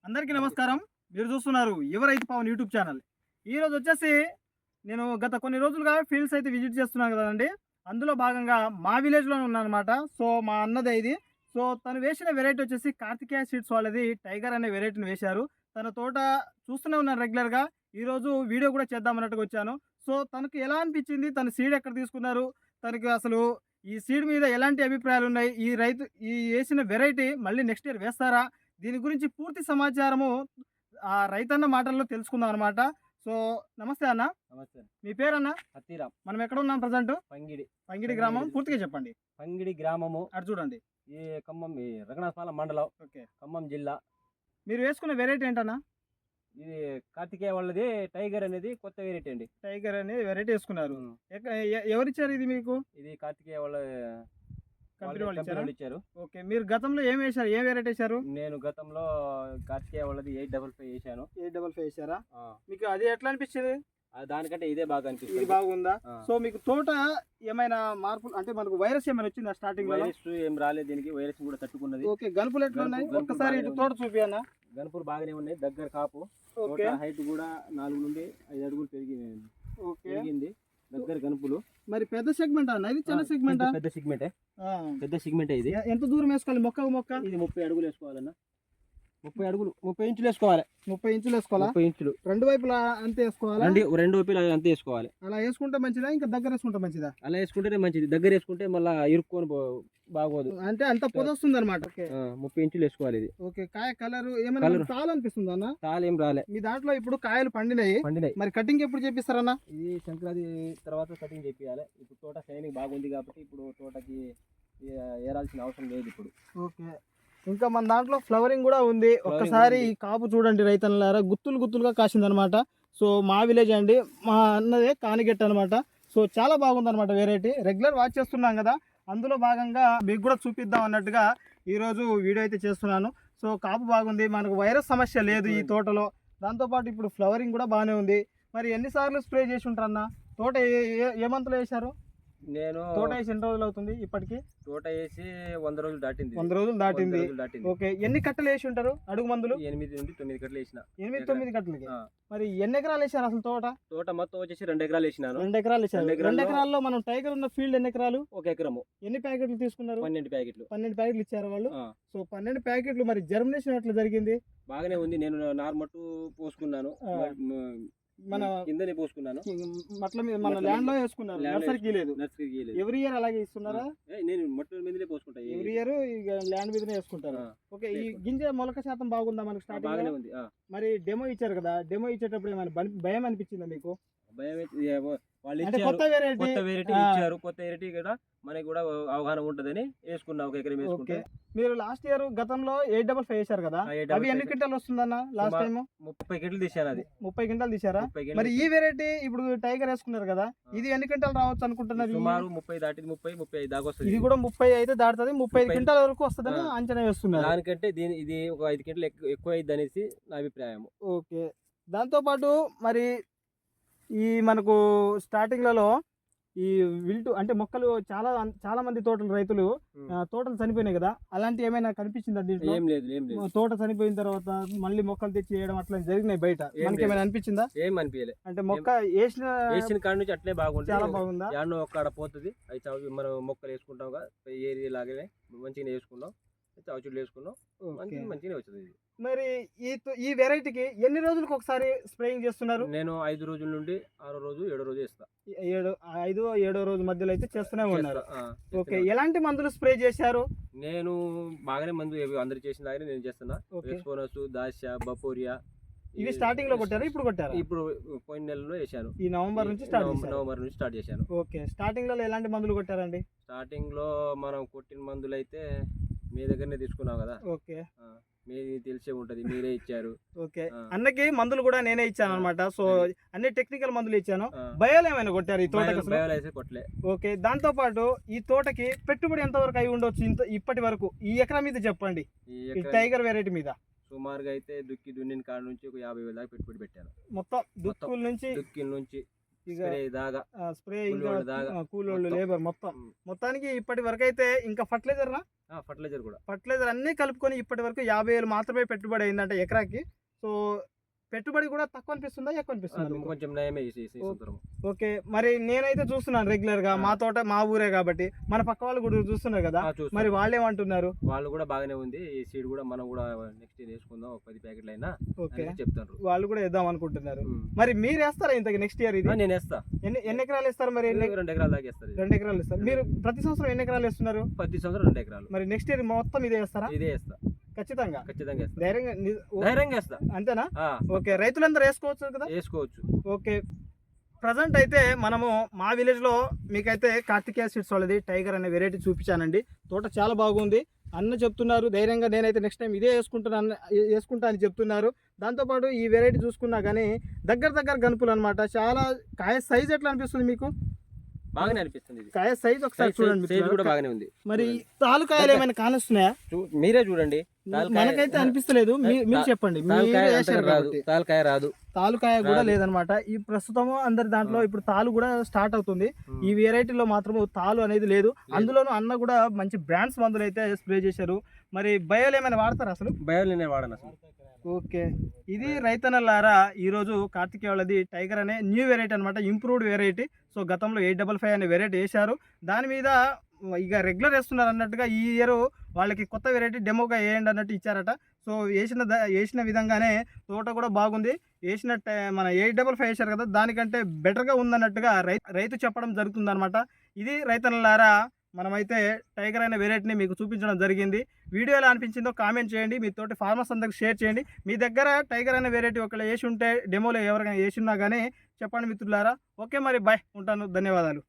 అందరికీ నమస్కారం. మీరు చూస్తున్నారు యువ రైతు పవన్ యూట్యూబ్ ఛానల్. ఈరోజు వచ్చేసి నేను గత కొన్ని రోజులుగా ఫీల్డ్స్ అయితే విజిట్ చేస్తున్నాను కదండి. అందులో భాగంగా మా విలేజ్లోనే ఉన్నానమాట. సో మా అన్నదే ఇది. సో తను వేసిన వెరైటీ వచ్చేసి కార్తికేయ సీడ్స్ వాళ్ళది టైగర్ అనే వెరైటీని వేశారు. తన తోట చూస్తూనే ఉన్నాను రెగ్యులర్గా. ఈరోజు వీడియో కూడా చేద్దామన్నట్టుగా వచ్చాను. సో తనకు ఎలా అనిపించింది, తన సీడ్ ఎక్కడ తీసుకున్నారు, తనకి అసలు ఈ సీడ్ మీద ఎలాంటి అభిప్రాయాలు ఉన్నాయి, ఈ వేసిన వెరైటీ మళ్ళీ నెక్స్ట్ ఇయర్ వేస్తారా, దీని గురించి పూర్తి సమాచారము ఆ రైతన్న మాటల్లో తెలుసుకుందాం అనమాట. సో నమస్తే అన్న. నమస్తే. మీ పేరన్నా? హత్తిరామ్. మనం ఎక్కడ ఉన్నాం ప్రజెంట్? పంగిడి గ్రామం పూర్తిగా చెప్పండి. పంగిడి గ్రామము, అటు చూడండి. ఈ ఖమ్మం, ఈ రఘునాథపాలెం మండలం, ఓకే. ఖమ్మం జిల్లా. మీరు వేసుకున్న వెరైటీ ఏంటన్నా? ఇది కార్తికేయ వాళ్ళది టైగర్ అనేది కొత్త వెరైటీ అండి. టైగర్ అనే వెరైటీ వేసుకున్నారు. ఎవరిచ్చారు ఇది మీకు? ఇది కార్తికేయ వాళ్ళ కంపెనీ వాళ్ళు ఇచ్చారు. ఓకే. మీరు గతంలో ఏం వేశారు, ఏం వెరైటీ వేశారు? నేను గతంలో కార్తికేయ వాళ్ళది 855 వేసాను. 855 వేశారా? మీకు అది ఎట్లా అనిపించింది? దానికంటే ఇదే బాగా ఇది అనిపిస్తుంది. బాగుందా? సో మీకు తోట ఏమైనా మార్పులు అంటే మనకు వైరస్ ఏమైనా వచ్చిందా స్టార్టింగ్ లో? వైరస్ ఏం రాలేదు, దీనికి వైరస్ కూడా తట్టుకున్నది. ఓకే. గనుపులు ఎట్లా ఉన్నాయి? ఒక్కసారి ఇటు తోట చూపియన్నా. గనుపులు బాగానే ఉన్నాయి, దగ్గర కాపు. ఓకే. హైట్ కూడా 4 నుండి 5 అడుగులు పెరిగింది. దగ్గర గనుపులు. మరి పెద్ద సెగ్మెంట్ అన్న ఇది? చిన్న సెగ్మెంట్? పెద్ద సెగ్మెంటే ఇది. ఎంత దూరం వేసుకోవాలి మొక్క? ఇది 30 అడుగులు వేసుకోవాలన్నా. 30 ఇంచులు వేసుకోవాలి. 30 ఇంచులు వేసుకోవాలా? 30 ఇంచులు రెండు వైపులా అంతే వేసుకోవాలా? రెండు వైపులా అంతే వేసుకోవాలి. అలా వేసుకుంటే మంచిదా, ఇంకా దగ్గర వేసుకుంటే మంచిదా? అలా వేసుకుంటేనే మంచిది. దగ్గర వేసుకుంటే మళ్ళీ ఇరుక్కొని బాగోదు. అంటే అంత పొద వస్తుంది అనమాట. 30 ఇంచులు వేసుకోవాలి ఇది. ఓకే. కాయ కలర్ ఏమైనా తాలు అనిపిస్తుంది అన్న? తాలు ఏం రాలే. మీ దాంట్లో ఇప్పుడు కాయలు పండినాయి. మరి కటింగ్ ఎప్పుడు చేపిస్తారన్నా? ఇది సంక్రాంతి తర్వాత కటింగ్ చేపియాలి. ఇప్పుడు తోట షైనింగ్ బాగుంది కాబట్టి ఇప్పుడు తోటకి ఏరాల్సిన అవసరం లేదు ఇప్పుడు. ఓకే. ఇంకా మన దాంట్లో ఫ్లవరింగ్ కూడా ఉంది. ఒక్కసారి ఈ కాపు చూడండి రైతన్నలారా, గుత్తులుగా కాసిందనమాట. సో మా విలేజ్ అండి, మా అన్నదే కానిగెట్ అనమాట. సో చాలా బాగుందన్నమాట వెరైటీ. రెగ్యులర్ వాచ్ చేస్తున్నాం కదా, అందులో భాగంగా మీకు కూడా చూపిద్దాం అన్నట్టుగా ఈరోజు వీడియో అయితే చేస్తున్నాను. సో కాపు బాగుంది, మనకు వైరస్ సమస్య లేదు ఈ తోటలో. దాంతోపాటు ఇప్పుడు ఫ్లవరింగ్ కూడా బాగానే ఉంది. మరి ఎన్నిసార్లు స్ప్రే చేసి ఉంటారన్న? తోట ఏ మంత్లో వేశారు? నేను తోట వేసి ఎన్ని రోజులు అవుతుంది ఇప్పటికి? తోట వేసి 100 రోజులు దాటింది. 100 రోజులు దాటింది. ఓకే. ఎన్ని కట్టలు వేసి ఉంటారు అడుగు మందులు? 8 నుండి 9 కట్టలు వేసిన. 8-9 కట్టలకి. మరి ఎన్ని ఎకరాలు వేసారు అసలు తోట మొత్తం వచ్చేసి 2 ఎకరాలు వేసినాను. 2 ఎకరాలు వేసారు. 2 ఎకరాల్లో మనం టైగర్ ఉన్న ఫీల్డ్ ఎన్ని ఎకరాలు? 1 ఎకరము. ఎన్ని ప్యాకెట్లు తీసుకున్నారు? 12 ప్యాకెట్లు. 12 ప్యాకెట్లు ఇచ్చారు వాళ్ళు. సో 12 ప్యాకెట్లు మరి జర్మినేషన్ ఎట్లా జరిగింది? బాగానే ఉంది. నేను నార్మల్ పోసుకున్నాను, మన కిందనే పోసుకున్నాను. మట్ల మీద మన ల్యాండ్ లో వేసుకున్నారు, నర్సరీకి లేదు. ఎవ్రీ ఇయర్ అలాగే ఇస్తున్నారా? నేను మొట్ల మీదనే పోసుకుంటా. ఎవ్రీ ఇయర్ ల్యాండ్ మీదనే వేసుకుంటారు. ఓకే. ఈ గింజ మొలక శాతం బాగుందా మనకు? స్టార్టింగ్ బాగానే ఉంది. మరి డెమో ఇచ్చారు కదా, డెమో ఇచ్చేటప్పుడు ఏమైనా భయం అనిపించిందా మీకు? కొత్త వెరైటీ ఇచ్చారు. కొత్త వెరైటీ కూడా మనకి కూడా అవగాహన ఉంటదని వేసుకున్నా. 1 ఎకరం వేసుకుంటే. మీరు లాస్ట్ ఇయర్ గతంలో 855 వేశారు కదా, అవి ఎన్ని క్వింటాలు వస్తుందన్న లాస్ట్ టైం? 30 క్వింటాలు తీశారు. అది 30 క్వింటాలు తీశారా? మరి ఈ వెరైటీ ఇప్పుడు టైగర్ వేసుకున్నారు కదా, ఇది ఎన్ని క్వింటాలు రావచ్చు అనుకుంటున్నారు? సుమారు 30 దాటింది, 35 దాకా వస్తుంది. ఇది కూడా 30 అయితే దాటుతుంది, 35 క్వింటాల వరకు వస్తుందని అంచనా వేస్తున్నారు. దానికంటే ఇది ఒక 5 క్వింటాలు ఎక్కువ అయింది అనేసి నా అభిప్రాయం. ఓకే. దాంతో పాటు మరి ఈ మనకు స్టార్టింగ్లలో ఈ విల్టు అంటే మొక్కలు చాలా మంది రైతులు తోటలు చనిపోయినాయి కదా, అలాంటి ఏమైనా కనిపించిందా దీంట్లో? ఏం లేదు. తోట చనిపోయిన తర్వాత మళ్ళీ మొక్కలు తెచ్చి వేయడం అట్లా జరిగినాయి బయట, మనకి ఏమైనా అనిపించిందా? ఏం అనిపించలే. అంటే మొక్క వేసిన కాడ నుంచి అట్లే బాగుంటుంది. చాలా బాగుందా? యాడో ఒక్కడ పోతుంది. అది మనం మొక్కలు వేసుకుంటాం ఏరియా లాగానే మంచిగా వేసుకున్నాం, చౌచులు వేసుకున్నాం, మంచిగా వచ్చింది. మరి ఈ వెరైటీకి ఎన్ని రోజులకు ఒకసారి స్ప్రేయింగ్ చేస్తున్నారు? నేను 5 రోజుల నుండి 6వ రోజు 7వ రోజు వేస్తా. 5-7 రోజు మధ్యలో అయితే చేస్తూనే ఉన్నారు. ఓకే. ఎలాంటి మందులు స్ప్రే చేశారు? నేను బాగానే మందు అందరు చేసిన లాగానే నేను చేస్తున్నా. రెస్పోనస్, దాశ, బపోరియా ఇవి స్టార్టింగ్ లో కొట్టారు, ఇప్పుడు కొట్టారు? ఇప్పుడు పోయిన నెలలో వేసాను. ఈ నవంబర్ నుంచి స్టార్ట్ చేశాను. ఓకే. స్టార్టింగ్ లో ఎలాంటి మందులు కొట్టారండి? స్టార్టింగ్ లో మనం కొట్టిన మందులు అయితే మీ దగ్గరనే తీసుకున్నాం కదా. ఓకే. మీకు తెలిసే ఉంటది, మీరే ఇచ్చారు. ఓకే. అన్నకి మందులు కూడా నేనే ఇచ్చాను అనమాట. సో అన్ని టెక్నికల్ మందులు ఇచ్చాను. బయోలు ఏమైనా కొట్టారు ఈ తోటకి? కొట్టలే. ఓకే. దాంతో పాటు ఈ తోటకి పెట్టుబడి ఎంత వరకు అయి ఉండొచ్చు ఇప్పటి వరకు ఈ ఎకరా మీద చెప్పండి, ఈ టైగర్ వెరైటీ మీద? సుమారుగా అయితే దుక్కి దున్నిన కాడ నుంచి ఒక 50,000 దాకా పెట్టుబడి పెట్టాను. మొత్తం దుక్కుల నుంచి ఇక స్ప్రే దాగా స్ప్రే ఇంకా కూలోళ్ళు దాగా కూలోళ్ళు మొత్తం. లేబర్ మొత్తం మొత్తానికి ఇప్పటి వరకు అయితే ఇంకా ఫర్టిలైజర్ ఫర్టిలైజర్ కూడా ఫర్టిలైజర్ అన్ని కలుపుకొని ఇప్పటి వరకు 50,000 మాత్రమే పెట్టుబడి అయిందంట ఎకరాకి. సో పెట్టుబడి కూడా తక్కువ అనిపిస్తుందా ఎక్కువ అనిపిస్తుందా మీకు? కొంచెం నయమే ఈ సంవత్సరం. ఓకే, మరి నేనైతే చూస్తున్నాను రెగ్యులర్ గా మా తోట మా ఊరే కాబట్టి, మన పక్క వాళ్ళు కూడా చూస్తున్నారు కదా, చూస్తాం. మరి వాళ్ళు ఏమంటున్నారు? వాళ్ళు కూడా బాగానే ఉంది ఈ సీడ్ కూడా, మనం కూడా నెక్స్ట్ ఇయర్ వేసుకుందాం 10 ప్యాకెట్లు అయినా ఓకే, అని చెప్తారు. వాళ్ళు కూడా వేద్దాం అనుకుంటున్నారు. మరి మీరు వేస్తారా ఇంతకి నెక్స్ట్ ఇయర్ ఇది? నేను వేస్తా. ఎన్ని ఎకరాలు వేస్తారు మరి? 2 ఎకరాల దాకా వేస్తారు. 2 ఎకరాలు వేస్తారు. మీరు ప్రతి సంవత్సరం ఎన్ని ఎకరాలు వేస్తున్నారు? ప్రతి సంవత్సరం 2 ఎకరాలు. మరి నెక్స్ట్ ఇయర్ మొత్తం ఇదే వేస్తారా? ఇదే వేస్తా. ఖచ్చితంగా ఖచ్చితంగా వేస్తా. ధైర్యంగా వేస్తా. అంతేనా? ఓకే, రైతులందరూ వేసుకోవచ్చు కదా? వేసుకోవచ్చు. ఓకే, ప్రజెంట్ అయితే మనము మా విలేజ్లో మీకైతే కార్తికేయ సీడ్స్ వాళ్ళది టైగర్ అనే వెరైటీ చూపించానండి. తోట చాలా బాగుంది అన్న చెప్తున్నారు ధైర్యంగా. నేనైతే నెక్స్ట్ టైం ఇదే వేసుకుంటా అని చెప్తున్నారు. దాంతోపాటు ఈ వెరైటీ చూసుకున్నా కానీ దగ్గర గనుపులు అనమాట. చాలా కాయ సైజ్ ఎట్లా అనిపిస్తుంది మీకు? బాగానే అనిపిస్తుంది. కాయ సైజ్ ఒకసారి చూడండి. సైజ్ కూడా బాగానే ఉంది. మరి తాలుకాయలు ఏమైనా కానొస్తున్నాయా? మీరే చూడండి. మనకైతే అనిపిస్తలేదు, మీరు చెప్పండి. తాలుకాయ రాదు, తాలుకాయ కూడా లేదనమాట. ఈ ప్రస్తుతం అందరి దాంట్లో ఇప్పుడు తాలు కూడా స్టార్ట్ అవుతుంది. ఈ వెరైటీలో మాత్రం తాలు అనేది లేదు. అందులోనూ అన్న కూడా మంచి బ్రాండ్స్ మందులు అయితే స్ప్రే చేశారు. మరి బయోలు ఏమైనా వాడతారు? అసలు బయోలు నేను వాడను అసలు. ఓకే, ఇది రైతన్నలారా ఈరోజు కార్తికేయ వాళ్ళది టైగర్ అనే న్యూ వెరైటీ అనమాట, ఇంప్రూవ్డ్ వెరైటీ. సో గతంలో 855 అనే వెరైటీ వేశారు. దాని మీద ఇక రెగ్యులర్ వేస్తున్నారు అన్నట్టుగా ఈ ఇయర్ వాళ్ళకి కొత్త వెరైటీ డెమోగా వేయండి అన్నట్టు ఇచ్చారట. సో వేసిన విధంగానే తోట కూడా బాగుంది. మన 855 వేశారు కదా, దానికంటే బెటర్గా ఉందన్నట్టుగా రైతు చెప్పడం జరుగుతుంది అనమాట. ఇది రైతన్నలారా మనమైతే టైగర్ అనే వెరైటీని మీకు చూపించడం జరిగింది. వీడియో ఎలా అనిపించిందో కామెంట్ చేయండి. మీ తోటి ఫార్మర్స్ అందరికి షేర్ చేయండి. మీ దగ్గర టైగర్ అనే వెరైటీ ఒకవేళ వేసి ఉంటే డెమోలో ఎవరికైనా వేసి ఉన్నా కానీ చెప్పండి మిత్రులారా. ఓకే, మరి బాయ్, ఉంటాను. ధన్యవాదాలు.